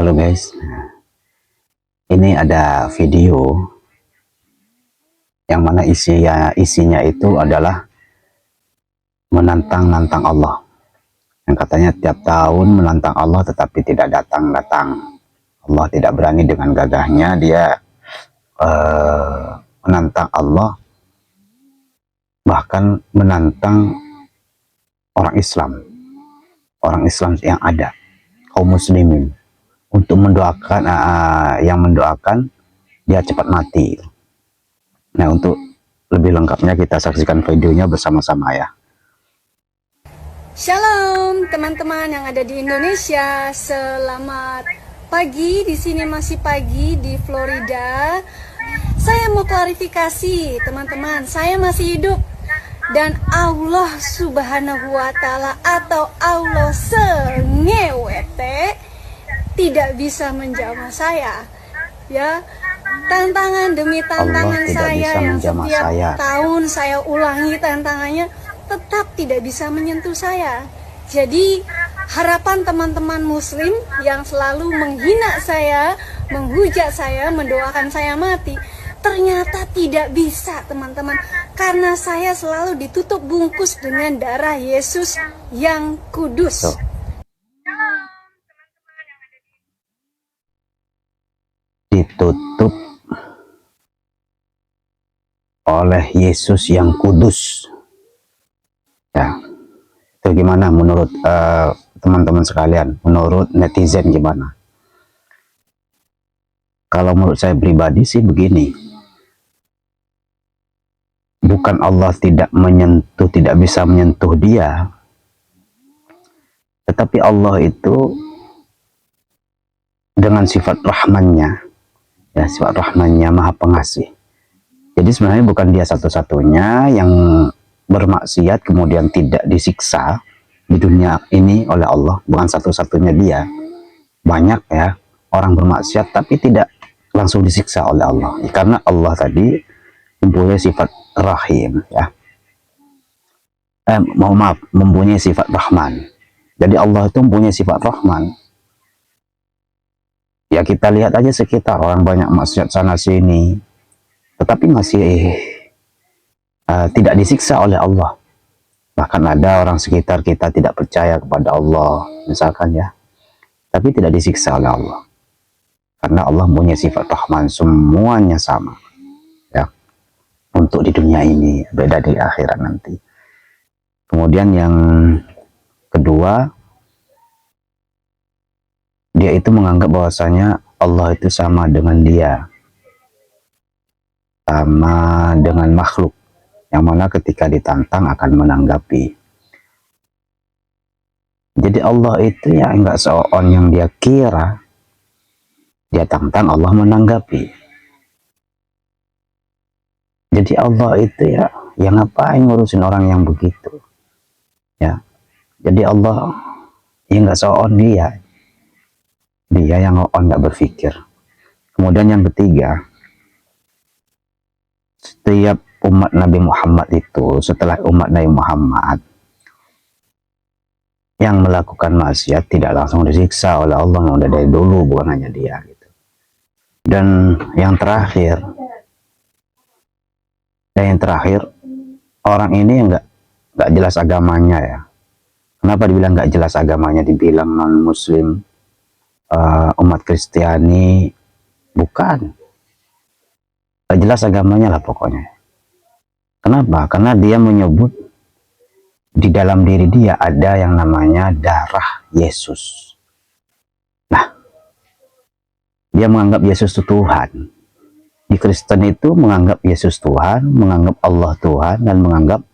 Halo guys, ini ada video yang mana isinya itu adalah menantang Allah. Yang katanya tiap tahun menantang Allah tetapi tidak datang-datang. Allah tidak berani dengan gagahnya, dia menantang Allah, bahkan menantang orang Islam yang ada, kaum muslimin, untuk mendoakan yang mendoakan dia cepat mati. Nah, untuk lebih lengkapnya kita saksikan videonya bersama-sama ya. Shalom teman-teman yang ada di Indonesia, selamat pagi. Di sini masih pagi di Florida. Saya mau klarifikasi teman-teman, saya masih hidup dan Allah Subhanahu wa Ta'ala atau Allah sengewete tidak bisa menjamah saya, ya. Tantangan demi tantangan saya yang setiap tahun saya ulangi tantangannya tetap tidak bisa menyentuh saya. Jadi harapan teman-teman muslim yang selalu menghina saya, menghujat saya, mendoakan saya mati, ternyata tidak bisa teman-teman, karena saya selalu ditutup bungkus dengan darah Yesus yang kudus. Ditutup oleh Yesus yang kudus. Ya, itu gimana menurut teman-teman sekalian? Menurut netizen gimana? Kalau menurut saya pribadi sih begini. Bukan Allah tidak menyentuh, tidak bisa menyentuh dia, tetapi Allah itu dengan sifat rahmannya, ya, sifat rahmannya maha pengasih. Jadi sebenarnya bukan dia satu-satunya yang bermaksiat kemudian tidak disiksa di dunia ini oleh Allah, bukan satu-satunya dia. Banyak ya orang bermaksiat tapi tidak langsung disiksa oleh Allah, karena Allah tadi mempunyai sifat rahim, ya. Mempunyai sifat rahman. Jadi Allah itu mempunyai sifat rahman. Ya, kita lihat aja sekitar, orang banyak maksiat sana sini tetapi masih tidak disiksa oleh Allah. Bahkan ada orang sekitar kita tidak percaya kepada Allah misalkan, ya, tapi tidak disiksa oleh Allah karena Allah punya sifat rahman, semuanya sama, ya, untuk di dunia ini, beda di akhirat nanti. Kemudian yang kedua, dia itu menganggap bahwasanya Allah itu sama dengan dia, sama dengan makhluk, yang mana ketika ditantang akan menanggapi. Jadi Allah itu ya enggak seorang yang dia kira, dia tantang Allah menanggapi. Jadi Allah itu ya ngapain ngurusin orang yang begitu, ya. Jadi Allah ya enggak seorang dia yang enggak berpikir. Kemudian yang ketiga, setiap umat Nabi Muhammad itu, setelah umat Nabi Muhammad yang melakukan maksiat tidak langsung disiksa oleh Allah, udah dari dulu, bukan hanya dia gitu. Dan yang terakhir, orang ini enggak jelas agamanya, ya. Kenapa dibilang enggak jelas agamanya? Dibilang non muslim, umat Kristiani, bukan. Enggak jelas agamanya lah pokoknya. Kenapa? Karena dia menyebut di dalam diri dia ada yang namanya darah Yesus. Nah, dia menganggap Yesus itu Tuhan. Di Kristen itu menganggap Yesus Tuhan, menganggap Allah Tuhan, dan menganggap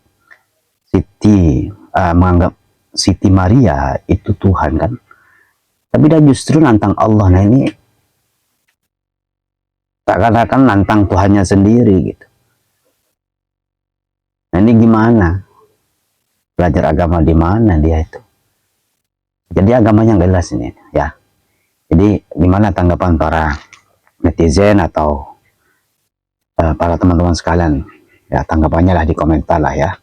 Siti Maria itu Tuhan, kan. Tapi dia justru nantang Allah. Nah, ini seakan-akan nantang Tuhannya sendiri gitu. Nah, ini gimana? Belajar agama di mana dia itu? Jadi agamanya nggak jelas ini, ya. Jadi gimana tanggapan para netizen atau para teman-teman sekalian? Ya, tanggapannya lah di komentar lah, ya.